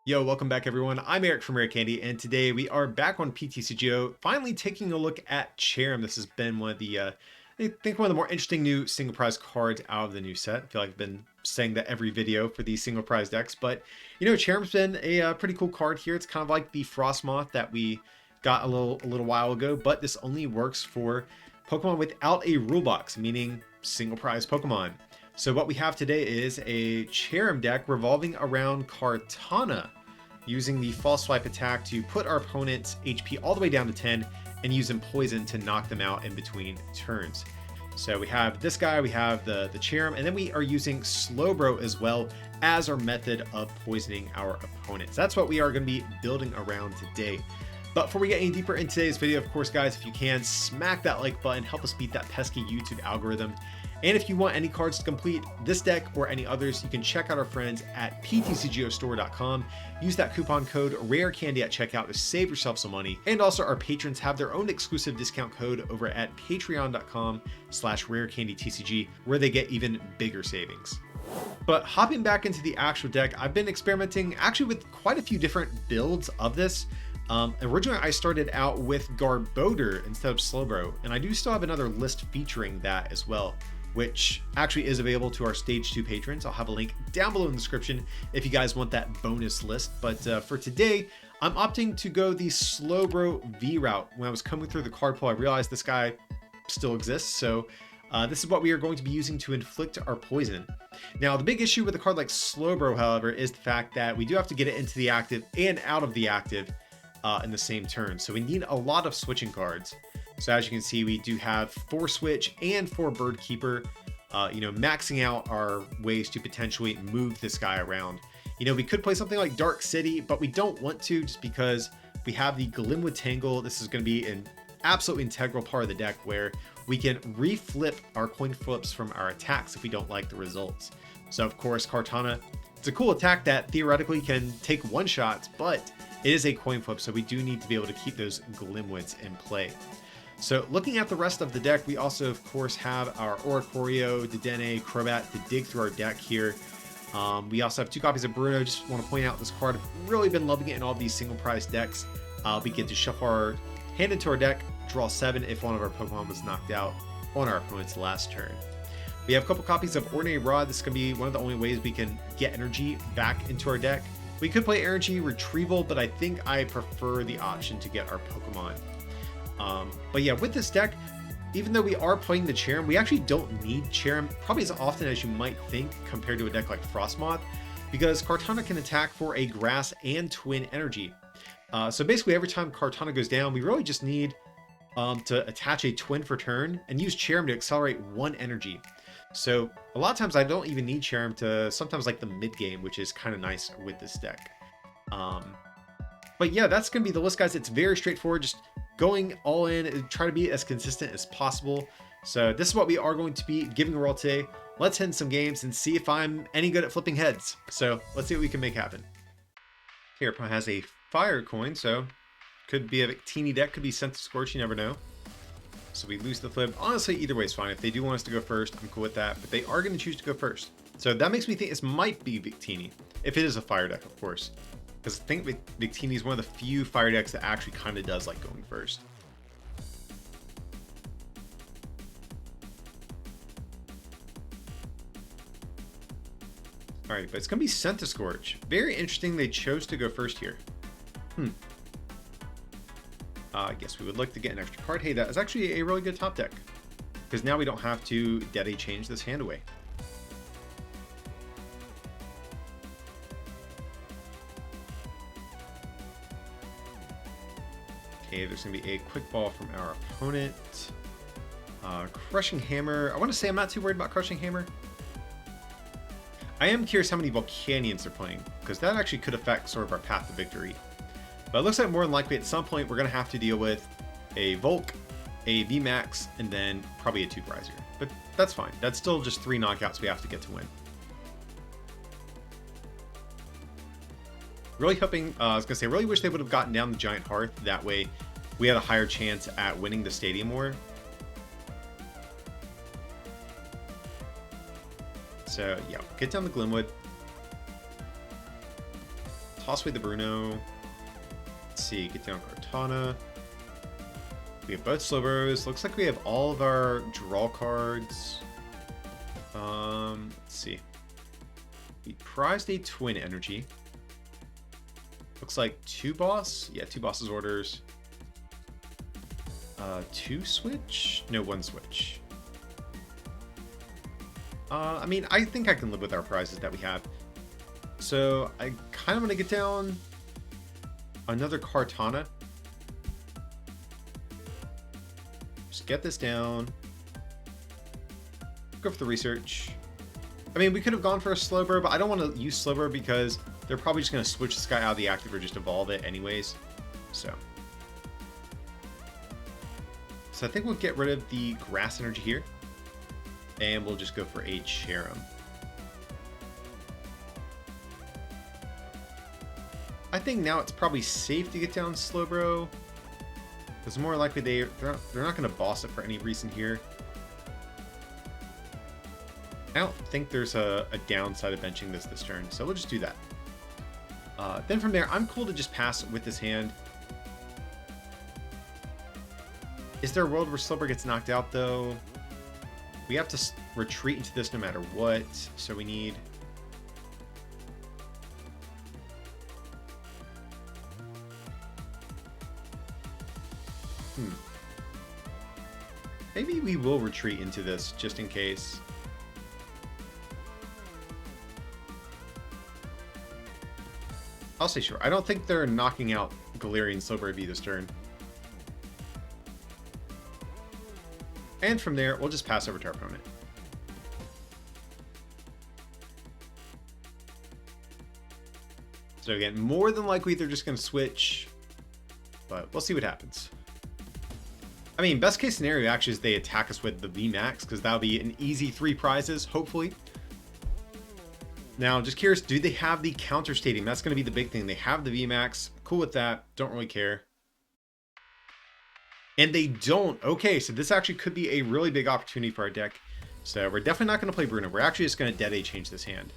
Yo, welcome back everyone. I'm Eric from Rare Candy, and today we are back on PTCGO, finally taking a look at Cherrim. This has been one of the, I think one of the more interesting new single prize cards out of the new set. I feel like I've been saying that every video for these single prize decks, but Cherrim's been a pretty cool card here. It's kind of like the Frostmoth that we got a little while ago, but this only works for Pokemon without a rule box, meaning single prize Pokemon. So what we have today is a Cherrim deck revolving around Kartana, using the false swipe attack to put our opponent's HP all the way down to 10 and using poison to knock them out in between turns. So we have this guy, we have the Cherrim, and then we are using Slowbro as well as our method of poisoning our opponents. That's what we are going to be building around today. But before we get any deeper in today's video, of course, guys, if you can, smack that like button, help us beat that pesky YouTube algorithm. And if you want any cards to complete this deck or any others, you can check out our friends at PTCGOstore.com. Use that coupon code RARECANDY at checkout to save yourself some money. And also our patrons have their own exclusive discount code over at patreon.com/RareCandyTCG, where they get even bigger savings. But hopping back into the actual deck, I've been experimenting actually with quite a few different builds of this. Originally, I started out with Garbodor instead of Slowbro, and I do still have another list featuring that as well, which actually is available to our Stage 2 patrons. I'll have a link down below in the description if you guys want that bonus list. But for today, I'm opting to go the Slowbro V route. When I was coming through the card pool, I realized this guy still exists, so this is what we are going to be using to inflict our poison. Now, the big issue with a card like Slowbro, however, is the fact that we do have to get it into the active and out of the active in the same turn. So we need a lot of switching cards. So as you can see, we do have 4 Switch and 4 Bird Keeper, maxing out our ways to potentially move this guy around. We could play something like Dark City, but we don't want to just because we have the Glimwood Tangle. This is going to be an absolutely integral part of the deck where we can reflip our coin flips from our attacks if we don't like the results. So of course, Kartana, it's a cool attack that theoretically can take one-shots, but it is a coin flip, so we do need to be able to keep those Glimwoods in play. So looking at the rest of the deck, we also, of course, have our OHKO, Dedenne, Crobat to dig through our deck here. We also have 2 copies of Bruno. Just want to point out this card. I've really been loving it in all these single prize decks. We get to shuffle our hand into our deck, draw 7 if one of our Pokemon was knocked out on our opponent's last turn. We have a couple copies of Ordinary Rod. This is going to be one of the only ways we can get energy back into our deck. We could play Energy Retrieval, but I think I prefer the option to get our Pokemon. But yeah, with this deck, even though we are playing the Cherrim, we actually don't need Cherrim probably as often as you might think compared to a deck like Frostmoth, because Kartana can attack for a Grass and Twin Energy. So basically every time Kartana goes down, we really just need to attach a Twin for turn and use Cherrim to accelerate 1 energy. So a lot of times I don't even need Cherrim to sometimes like the mid game, which is kind of nice with this deck. But yeah, that's going to be the list, guys. It's very straightforward, just going all in, try to be as consistent as possible. So this is what we are going to be giving a roll today. Let's hit some games and see if I'm any good at flipping heads. So let's see what we can make happen. Here, opponent has a fire coin, so could be a Victini deck, could be Centiskorch, you never know. So we lose the flip. Honestly, either way is fine. If they do want us to go first, I'm cool with that. But they are going to choose to go first. So that makes me think this might be Victini. If it is a fire deck, of course. Because I think Victini is one of the few fire decks that actually kind of does like going first. Alright, but it's going to be Centiskorch. Very interesting they chose to go first here. I guess we would like to get an extra card. Hey, that is actually a really good top deck. Because now we don't have to Daddy change this hand away. Okay, there's going to be a quick ball from our opponent. Crushing Hammer. I want to say I'm not too worried about Crushing Hammer. I am curious how many Volcanions they're playing, because that actually could affect sort of our path to victory. But it looks like more than likely at some point we're going to have to deal with a Volk, a VMAX, and then probably a Tube Riser. But that's fine. That's still just 3 knockouts we have to get to win. Really hoping, I was going to say, really wish they would have gotten down the Giant Hearth. That way we had a higher chance at winning the Stadium War. So yeah, get down the Glimwood. toss away the Bruno. Let's see, get down Kartana. We have both Slowbros. Looks like we have all of our draw cards. Let's see. We prized a Twin Energy. Looks like 2 boss. Yeah, 2 bosses orders. 2 switch? No, 1 switch. I mean, I think I can live with our prizes that we have. So I kind of want to get down another Kartana. Just get this down. Go for the research. I mean, we could have gone for a Slowbro, but I don't want to use Slowbro because they're probably just going to switch this guy out of the active or just evolve it anyways. So I think we'll get rid of the grass energy here. And we'll just go for a Cherrim. I think now it's probably safe to get down Slowbro. Because more likely they're not going to boss it for any reason here. I don't think there's a downside of benching this turn, so we'll just do that. Then from there, I'm cool to just pass with this hand. Is there a world where Slowbro gets knocked out, though? We have to retreat into this no matter what, so we need... Maybe we will retreat into this, just in case. I'll say sure. I don't think they're knocking out Galarian Slowbro V this turn. And from there, we'll just pass over to our opponent. So again, more than likely they're just going to switch, but we'll see what happens. I mean, best case scenario actually is they attack us with the VMAX, because that'll be an easy 3 prizes, hopefully. Now, just curious, do they have the counter stadium? That's going to be the big thing. They have the VMAX. Cool with that. Don't really care. And they don't. Okay, so this actually could be a really big opportunity for our deck. So we're definitely not going to play Bruno. We're actually just going to Dead A change this hand.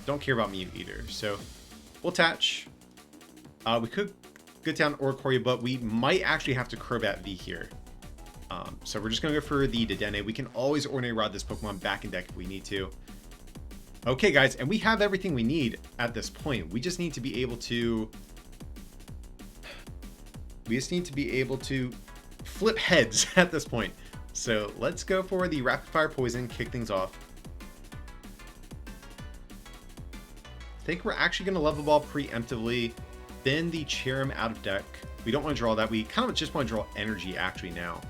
Don't care about Mew either. So we'll attach. We could get down OHKO, but we might actually have to Crobat V here. So we're just going to go for the Dedenne. We can always Ordinary Rod this Pokemon back in deck if we need to. Okay, guys, and we have everything we need at this point. We just need to be able to... flip heads at this point. So let's go for the Rapid Fire Poison, kick things off. I think we're actually going to Level Ball preemptively, then the Cherrim out of deck. We don't want to draw that. We kind of just want to draw energy actually now.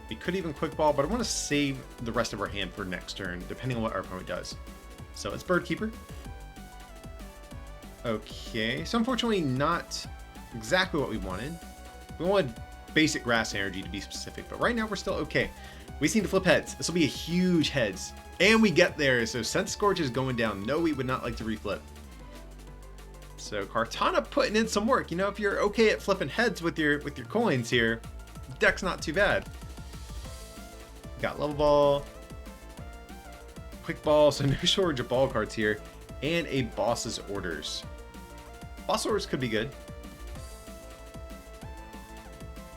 We could even Quick Ball, but I want to save the rest of our hand for next turn, depending on what our opponent does. So it's Bird Keeper. Okay, so unfortunately not exactly what we wanted. We wanted basic grass energy to be specific, but right now we're still okay. We just need to flip heads. This will be a huge heads. And we get there, so Centiskorch is going down. No, we would not like to reflip. So Kartana putting in some work. You know, if you're okay at flipping heads with your coins here, deck's not too bad. Got Level Ball, Quick Ball, so no shortage of ball cards here, and a Boss's Orders. Boss Orders could be good.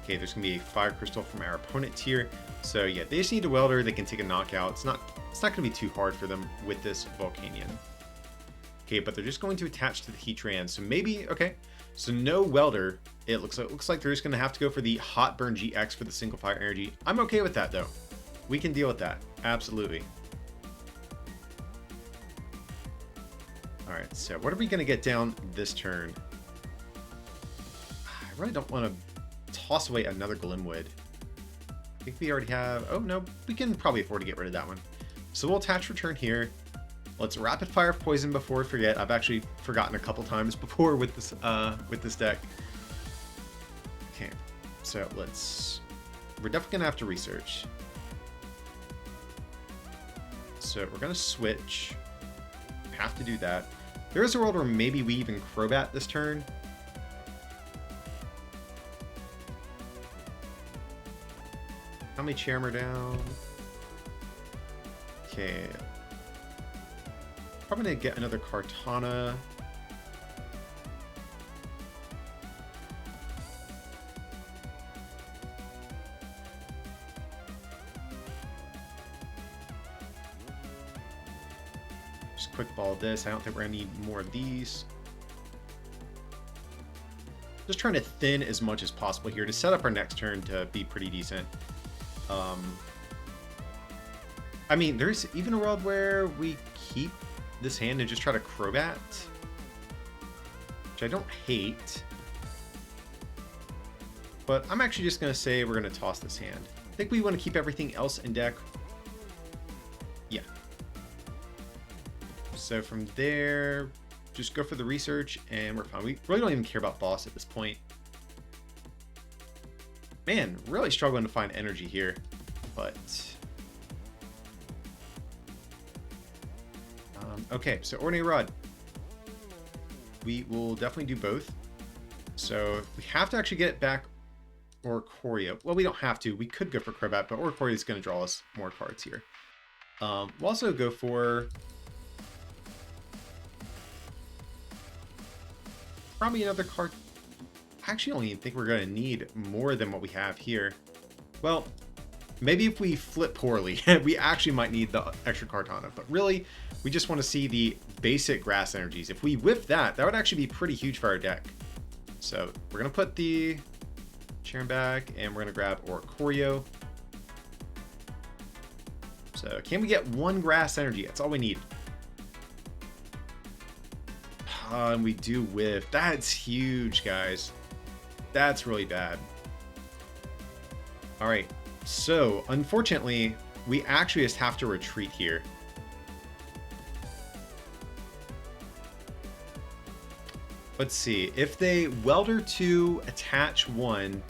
Okay, there's gonna be a Fire Crystal from our opponent here. So yeah, they just need a Welder. They can take a knockout. It's not gonna be too hard for them with this Volcanion. Okay, but they're just going to attach to the Heatran. So maybe, okay, so no Welder. It looks like they're just gonna have to go for the Hot Burn GX for the single fire energy. I'm okay with that though. We can deal with that. Absolutely. All right, so what are we gonna get down this turn? I really don't want to toss away another Glimwood. I think we already have... Oh, no. We can probably afford to get rid of that one. So we'll attach return here. Let's Rapid Fire Poison before we forget. I've actually forgotten a couple times before with this deck. Okay. So let's... We're definitely going to have to research. So we're going to switch. Have to do that. There is a world where maybe we even Crobat this turn. How many Cherrim are down? Okay. probably gonna get another Kartana. Just quick ball this. I don't think we're gonna need more of these. Just trying to thin as much as possible here to set up our next turn to be pretty decent. I mean, there's even a world where we keep this hand and just try to Crobat, which I don't hate. But I'm actually just going to say we're going to toss this hand. I think we want to keep everything else in deck. Yeah. So from there, just go for the research and we're fine. We really don't even care about boss at this point. Man, really struggling to find energy here, but okay, so Ordinary Rod. We will definitely do both. So we have to actually get it back Oricorio. Well, we don't have to. We could go for Crobat, but Oricorio is going to draw us more cards here. We'll also go for probably another card. I actually don't even think we're going to need more than what we have here. Well, maybe if we flip poorly, we actually might need the extra Kartana. But really, we just want to see the basic grass energies. If we whip that, that would actually be pretty huge for our deck. So we're going to put the Cherrim back, and we're going to grab Oricorio. So can we get one grass energy? That's all we need. And we do whiff. That's huge, guys. That's really bad. All right. So, unfortunately, we actually just have to retreat here. Let's see. If they welder to attach one,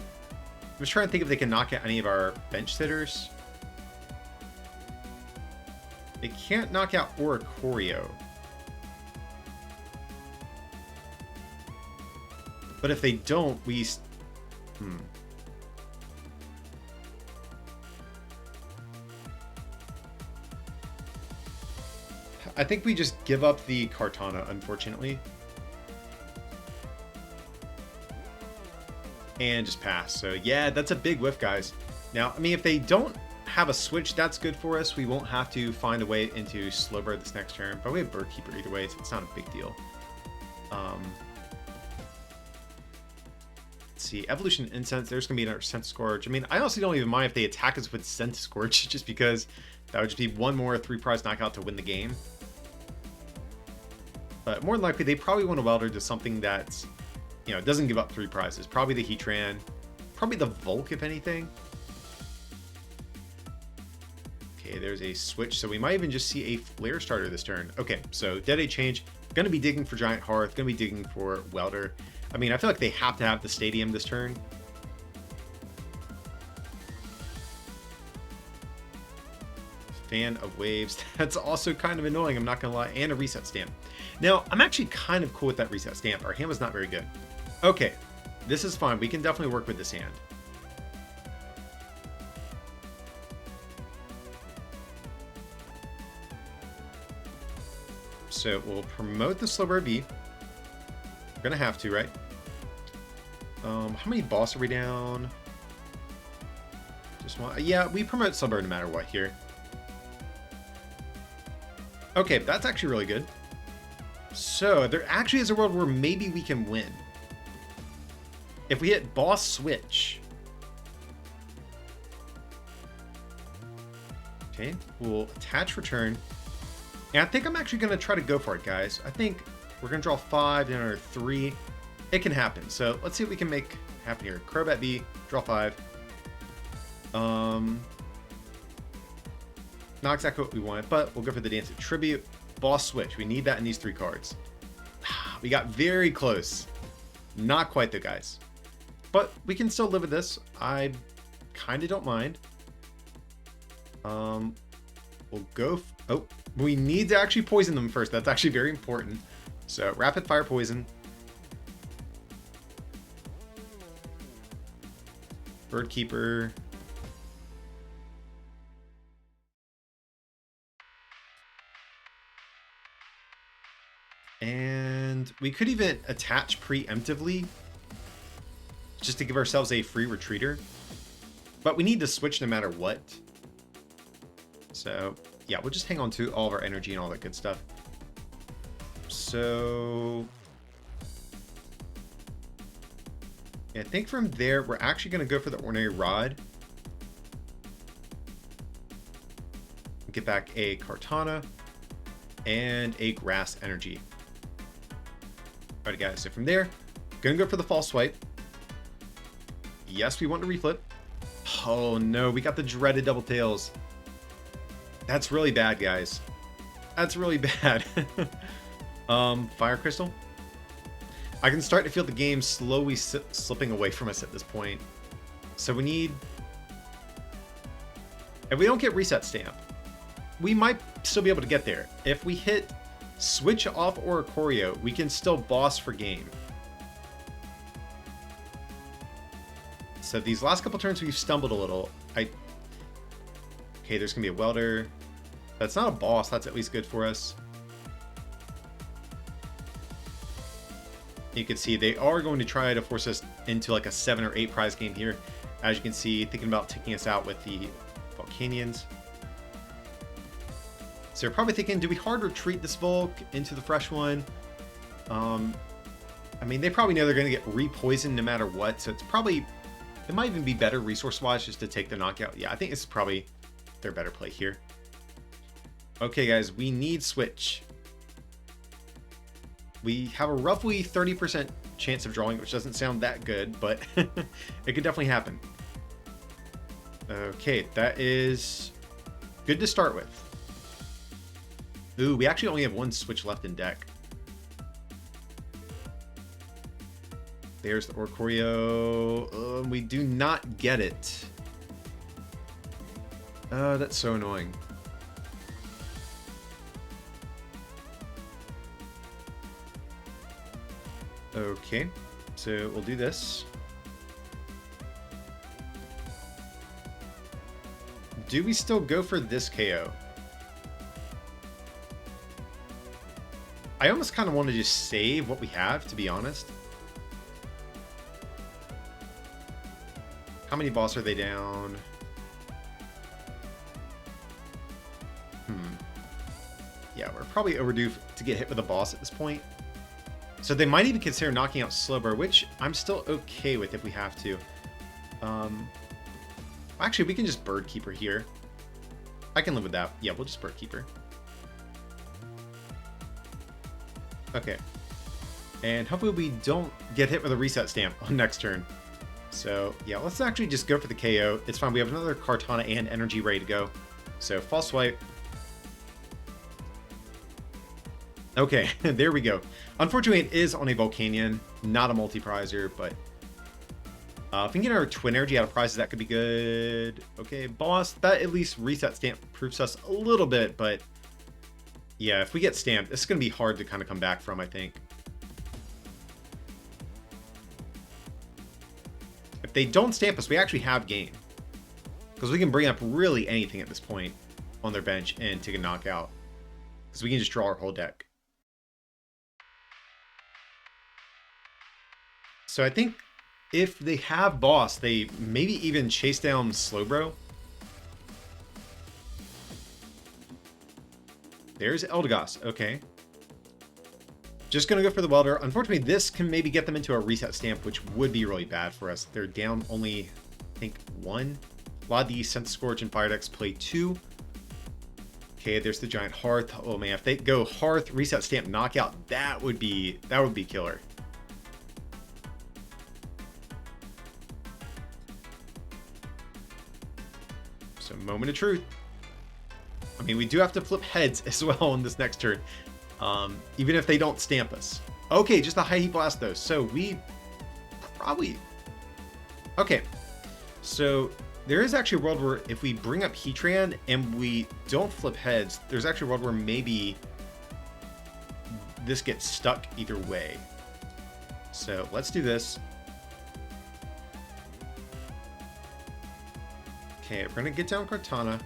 I'm just trying to think if they can knock out any of our bench sitters. They can't knock out Oricorio. But if they don't, we... I think we just give up the Kartana, unfortunately. And just pass. So yeah, that's a big whiff, guys. Now, I mean, if they don't have a switch, that's good for us. We won't have to find a way into Slowbro this next turn. But we have Bird Keeper either way, so it's not a big deal. See, Evolution Incense, there's going to be another Centiskorch. I mean, I honestly don't even mind if they attack us with Centiskorch, just because that would just be one more 3-prize knockout to win the game. But more than likely, they probably want to welder to something that's, you know, doesn't give up 3 prizes. Probably the Heatran, probably the Volk, if anything. Okay, there's a switch, so we might even just see a Flare Starter this turn. Okay, so Dead Change, going to be digging for Giant Hearth, going to be digging for Welder. I mean, I feel like they have to have the Stadium this turn. Fan of Waves. That's also kind of annoying, I'm not going to lie. And a Reset Stamp. Now, I'm actually kind of cool with that Reset Stamp. Our hand was not very good. Okay, this is fine. We can definitely work with this hand. So we'll promote the Slowbro V. We're gonna have to, right? How many boss are we down? Just one. Yeah, we promote Slowbro no matter what here. Okay, that's actually really good. So there actually is a world where maybe we can win. If we hit boss switch. Okay, we'll attach return. And I think I'm actually going to try to go for it, guys. I think we're going to draw 5 and another 3. It can happen. So let's see what we can make happen here. Crobat B, draw 5. Not exactly what we wanted, but we'll go for the Dance of Tribute. Boss switch. We need that in these 3 cards. We got very close. Not quite though, guys. But we can still live with this. I kind of don't mind. We'll go... Oh, we need to actually poison them first. That's actually very important. So, Rapid Fire Poison. Bird Keeper. We could even attach preemptively just to give ourselves a free retreater. But we need to switch no matter what. So, yeah, we'll just hang on to all of our energy and all that good stuff. So, yeah, I think from there, we're actually going to go for the Ordinary Rod. Get back a Kartana and a Grass Energy. Alright, guys, so from there, going to go for the False Swipe. Yes, we want to reflip. Oh, no, we got the dreaded Double Tails. That's really bad, guys. That's really bad. Fire Crystal. I can start to feel the game slowly slipping away from us at this point. So we need... If we don't get Reset Stamp, we might still be able to get there. If we hit Switch off Oricorio, we can still boss for game. So these last couple turns we've stumbled a little. Okay, there's gonna be a Welder. That's not a boss, that's at least good for us. You can see they are going to try to force us into like a 7 or 8 prize game here. As you can see, thinking about taking us out with the Volcanians. So you're probably thinking, do we hard retreat this Volk into the fresh one? I mean, they probably know they're going to get repoisoned no matter what, so it's probably, it might even be better resource-wise just to take the knockout. Yeah, I think this is probably their better play here. Okay, guys, we need Switch. We have a roughly 30% chance of drawing, which doesn't sound that good, but it could definitely happen. Okay, that is good to start with. Ooh, we actually only have one Switch left in deck. There's the Oricorio. We do not get it. That's so annoying. Okay, so we'll do this. Do we still go for this KO? I almost kind of want to just save what we have, to be honest. How many boss are they down? Yeah, we're probably overdue to get hit with a boss at this point. So they might even consider knocking out Slowbro, which I'm still okay with if we have to. Actually, we can just Bird Keeper here. I can live with that. Yeah, we'll just Bird Keeper. Okay. And hopefully we don't get hit with a Reset Stamp on next turn. So, yeah, let's actually just go for the KO. It's fine. We have another Kartana and Energy ready to go. So, False Swipe. Okay, there we go. Unfortunately, it is on a Volcanion, not a multi-prizer, but if we can get our Twin Energy out of prizes, that could be good. Okay, boss, that at least Reset Stamp proofs us a little bit, but yeah, if we get stamped, it's going to be hard to kind of come back from, I think. If they don't stamp us, we actually have game. Because we can bring up really anything at this point on their bench and take a knockout. Because we can just draw our whole deck. So I think if they have boss, they maybe even chase down Slowbro. There's Eldegoss. Okay. Just going to go for the Welder. Unfortunately, this can maybe get them into a Reset Stamp, which would be really bad for us. They're down only, I think, 1. A lot of these Centiskorch and Fire decks play 2. Okay, there's the Giant Hearth. Oh man, if they go Hearth, Reset Stamp, Knockout, that would be killer. So, moment of truth. I mean, we do have to flip heads as well on this next turn, even if they don't stamp us. Okay, just a High Heat Blast though. So we probably... Okay, so there is actually a world where if we bring up Heatran and we don't flip heads, there's actually a world where maybe this gets stuck either way. So let's do this. Okay, we're going to get down Kartana.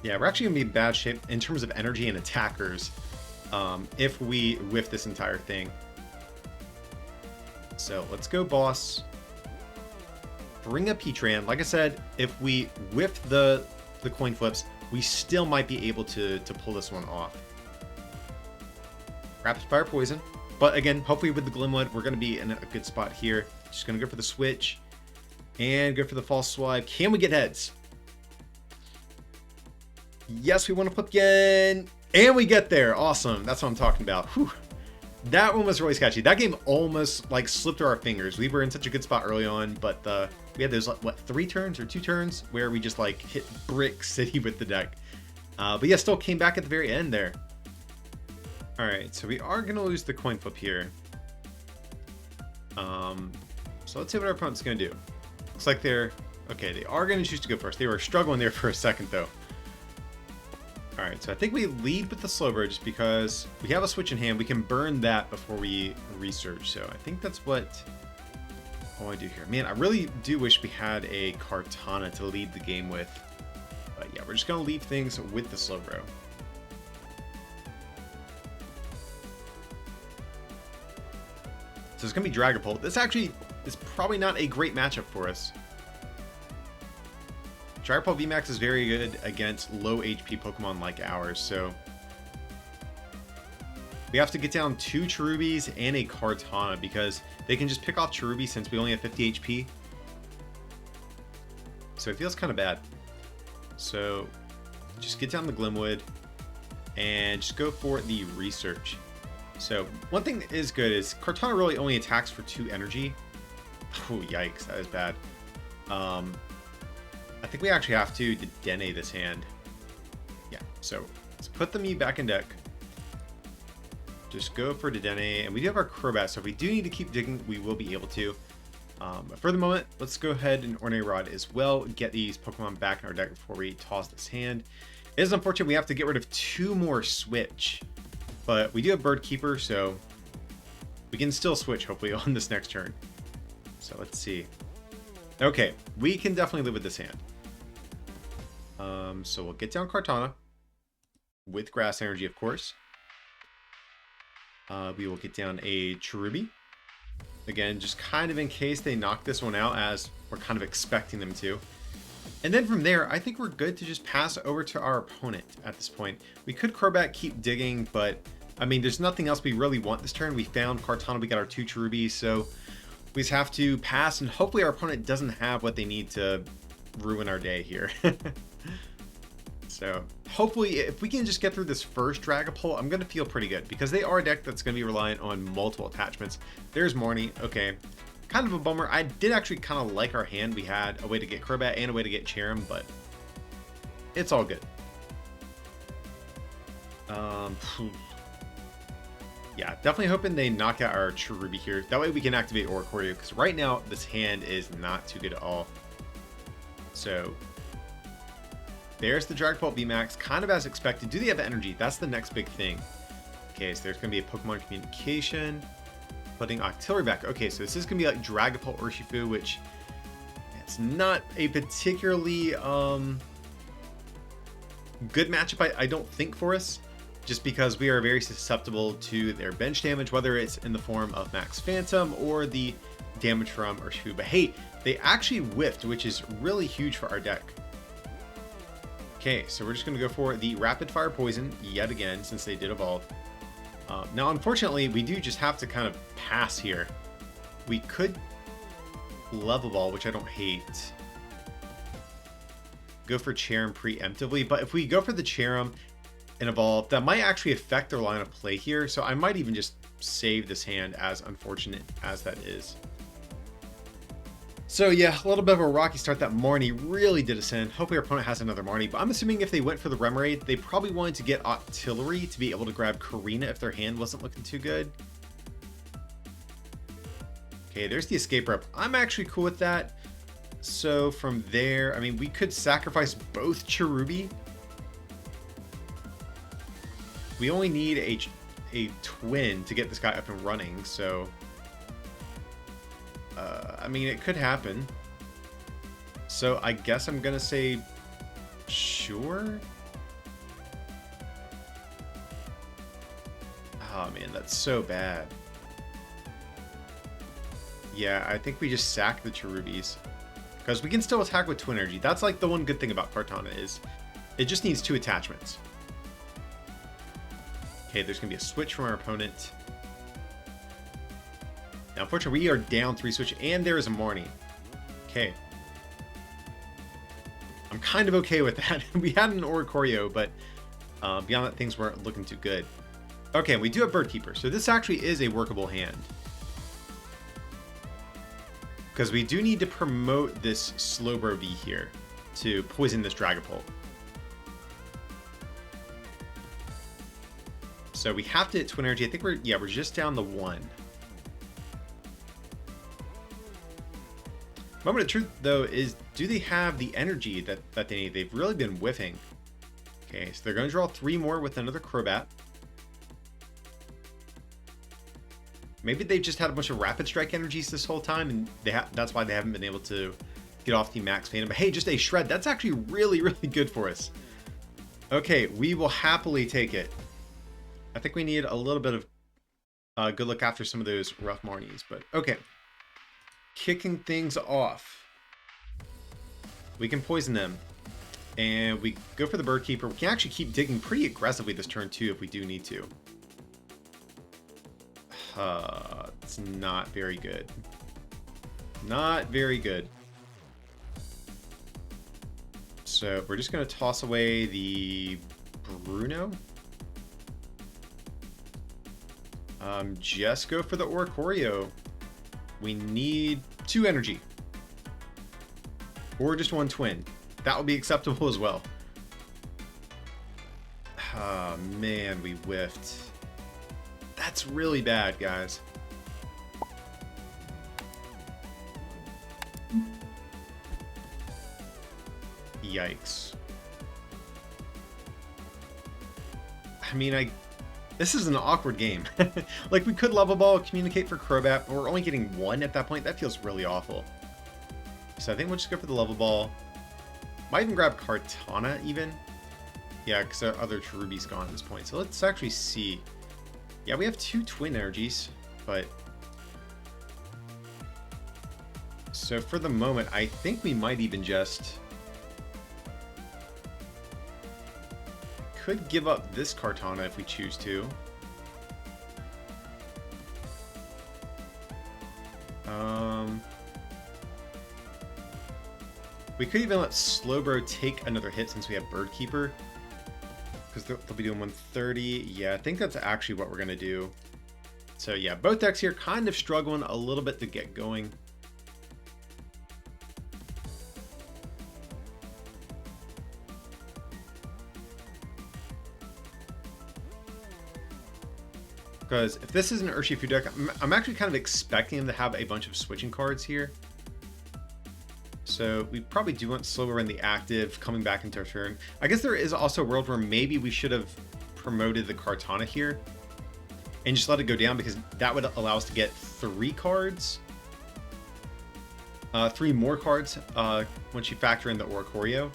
Yeah, we're actually going to be in bad shape in terms of energy and attackers if we whiff this entire thing. So let's go, boss. Bring up Heatran. Like I said, if we whiff the coin flips, we still might be able to pull this one off. Rapid Fire Poison. But again, hopefully with the Glimwood, we're going to be in a good spot here. Just going to go for the switch. And go for the false swipe. Can we get heads? Yes, we want to flip again. And we get there. Awesome. That's what I'm talking about. Whew. That one was really sketchy. That game almost like slipped through our fingers. We were in such a good spot early on, but we had those, what, 3 turns or 2 turns where we just like hit brick city with the deck. But yeah, still came back at the very end there. All right, so we are going to lose the coin flip here. So let's see what our opponent's going to do. Looks like they're... Okay, they are going to choose to go first. They were struggling there for a second, though. All right, so I think we lead with the Slowbro just because we have a switch in hand. We can burn that before we research. So I think that's what I want to do here. Man, I really do wish we had a Kartana to lead the game with. But yeah, we're just going to leave things with the Slowbro. So it's going to be Dragapult. This actually is probably not a great matchup for us. Dragapult VMAX is very good against low HP Pokemon like ours, so we have to get down 2 Cherubis and a Kartana because they can just pick off Cherubi since we only have 50 HP. So it feels kind of bad. So just get down the Glimwood and just go for the research. So one thing that is good is Kartana really only attacks for 2 energy. Oh, yikes, that is bad. I think we actually have to Dedenne this hand. Yeah, so let's put the Mew back in deck. Just go for Dedenne, and we do have our Crobat, so if we do need to keep digging, we will be able to. But for the moment, let's go ahead and Ornate Rod as well, get these Pokemon back in our deck before we toss this hand. It is unfortunate we have to get rid of 2 more switch, but we do have Bird Keeper, so we can still switch hopefully on this next turn. So let's see. Okay, we can definitely live with this hand. So we'll get down Kartana with Grass Energy, of course. We will get down a Cherubi. Again, just kind of in case they knock this one out, as we're kind of expecting them to. And then from there, I think we're good to just pass over to our opponent at this point. We could Crobat, keep digging, but I mean, there's nothing else we really want this turn. We found Kartana, we got our 2 Cherubis, so we just have to pass, and hopefully our opponent doesn't have what they need to ruin our day here. So hopefully if we can just get through this first Dragapult, I'm going to feel pretty good because they are a deck that's going to be reliant on multiple attachments. There's Marnie. Okay, kind of a bummer. I did actually kind of like our hand. We had a way to get Crobat and a way to get Cherrim, but it's all good. Yeah, definitely hoping they knock out our Cherubi here. That way we can activate Oricorio, because right now this hand is not too good at all. So there's the Dragapult VMAX, kind of as expected. Do they have energy? That's the next big thing. Okay, so there's going to be a Pokemon Communication. Putting Octillery back. Okay, so this is going to be like Dragapult Urshifu, which it's not a particularly good matchup, I don't think, for us. Just because we are very susceptible to their bench damage, whether it's in the form of Max Phantom or the damage from Urshifu. But hey, they actually whiffed, which is really huge for our deck. Okay, so we're just going to go for the Rapid Fire Poison yet again, since they did evolve. Now, unfortunately, we do just have to kind of pass here. We could Level Ball, which I don't hate. Go for Cherrim preemptively, but if we go for the Cherrim and evolve, that might actually affect their line of play here, so I might even just save this hand, as unfortunate as that is. So yeah, a little bit of a rocky start. That Marnie really did us in. Hopefully our opponent has another Marnie, but I'm assuming if they went for the Remoraid, they probably wanted to get Octillery to be able to grab Karina if their hand wasn't looking too good. Okay, there's the Escape Rope. I'm actually cool with that. So from there, I mean, we could sacrifice both Cherubi. We only need a twin to get this guy up and running, so I mean, it could happen. So I guess I'm gonna say sure. man, that's so bad. Yeah, I think we just sack the Cherubies. Because we can still attack with Twin Energy. That's like the one good thing about Kartana is it just needs 2 attachments. Okay, there's going to be a switch from our opponent. Now, unfortunately, we are down 3 switch, and there is a Marnie. Okay. I'm kind of okay with that. We had an OHKO, but beyond that, things weren't looking too good. Okay, we do have Birdkeeper, so this actually is a workable hand. Because we do need to promote this Slowbro V here to poison this Dragapult. So we have to hit Twin Energy. I think we're just down the 1. Moment of truth, though, is do they have the energy that they need? They've really been whiffing. Okay, so they're going to draw 3 more with another Crobat. Maybe they've just had a bunch of Rapid Strike energies this whole time, and that's why they haven't been able to get off the Max Phantom. But hey, just a Shred. That's actually really, really good for us. Okay, we will happily take it. I think we need a little bit of good luck after some of those rough Marnies, but okay. Kicking things off. We can poison them. And we go for the Birdkeeper. We can actually keep digging pretty aggressively this turn too if we do need to. It's not very good. Not very good. So we're just going to toss away the Bruno. Just go for the OHKO. We need 2 energy. Or just 1 twin. That would be acceptable as well. Oh man, we whiffed. That's really bad, guys. Yikes. I mean, this is an awkward game. Like, we could level ball, communicate for Crobat, but we're only getting 1 at that point. That feels really awful. So I think we'll just go for the level ball. Might even grab Kartana, even. Yeah, because our other Cherubi's gone at this point. So let's actually see. Yeah, we have 2 Twin Energies, but... So for the moment, I think we might even just... Could give up this Kartana if we choose to. We could even let Slowbro take another hit since we have Birdkeeper. Because they'll be doing 130. Yeah, I think that's actually what we're going to do. So yeah, both decks here kind of struggling a little bit to get going. Because if this is an Urshifu deck, I'm actually kind of expecting him to have a bunch of switching cards here. So we probably do want Slowbro in the active, coming back into our turn. I guess there is also a world where maybe we should have promoted the Kartana here and just let it go down, because that would allow us to get 3 cards. 3 more cards once you factor in the OHKO.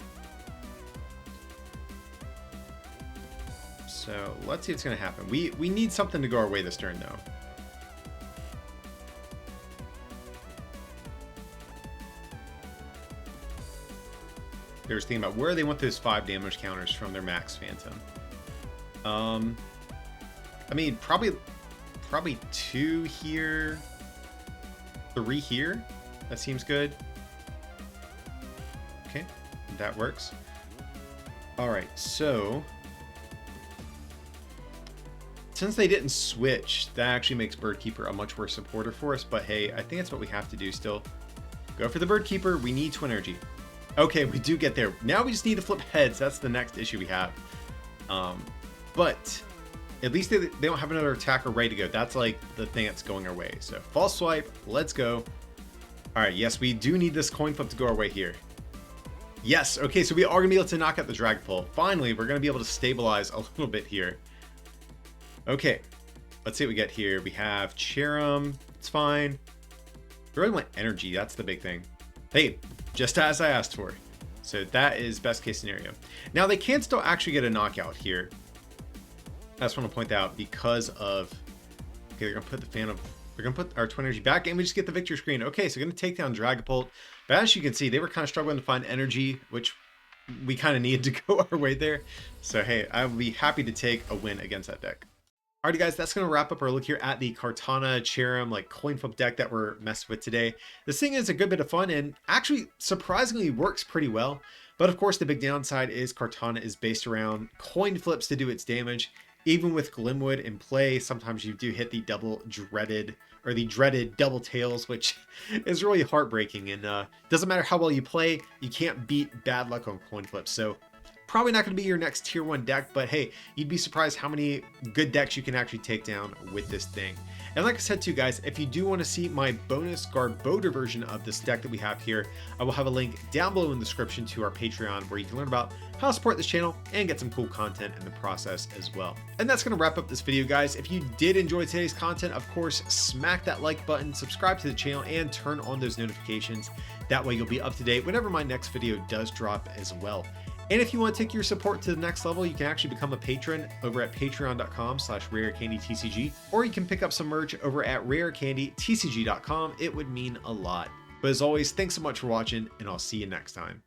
So let's see what's going to happen. We need something to go our way this turn, though. They were thinking about where they want those 5 damage counters from their Max Phantom. I mean, probably 2 here, 3 here. That seems good. Okay, that works. All right, so since they didn't switch, that actually makes Birdkeeper a much worse supporter for us. But hey, I think that's what we have to do still. Go for the Birdkeeper. We need Twin Energy. Okay, we do get there. Now we just need to flip heads. That's the next issue we have. But at least they don't have another attacker ready to go. That's like the thing that's going our way. So false swipe. Let's go. All right. Yes, we do need this coin flip to go our way here. Yes. Okay, so we are going to be able to knock out the Dragapult. Finally, we're going to be able to stabilize a little bit here. Okay. Let's see what we get here. We have Cherrim. It's fine. We really want energy. That's the big thing. Hey, just as I asked for. So that is best case scenario. Now they can still actually get a knockout here. I just want to point out because of Okay, they're gonna put the Phantom. We're gonna put our Twin Energy back, and we just get the victory screen. Okay, so we're gonna take down Dragapult. But as you can see, they were kind of struggling to find energy, which we kind of needed to go our way there. So hey, I would be happy to take a win against that deck. Alrighty guys, that's going to wrap up our look here at the Kartana Cherrim like coin flip deck that we're messing with today. This thing is a good bit of fun and actually surprisingly works pretty well. But of course the big downside is Kartana is based around coin flips to do its damage. Even with Glimwood in play, sometimes you do hit the dreaded double tails, which is really heartbreaking. And doesn't matter how well you play, you can't beat bad luck on coin flips. So probably not going to be your next tier 1 deck, but hey, you'd be surprised how many good decks you can actually take down with this thing. And like I said too guys, if you do want to see my bonus Garbodor version of this deck that we have here, I will have a link down below in the description to our Patreon where you can learn about how to support this channel and get some cool content in the process as well. And that's going to wrap up this video guys. If you did enjoy today's content, of course, smack that like button, subscribe to the channel, and turn on those notifications. That way you'll be up to date whenever my next video does drop as well. And if you want to take your support to the next level, you can actually become a patron over at patreon.com/rarecandytcg, or you can pick up some merch over at rarecandytcg.com. It would mean a lot. But as always, thanks so much for watching, and I'll see you next time.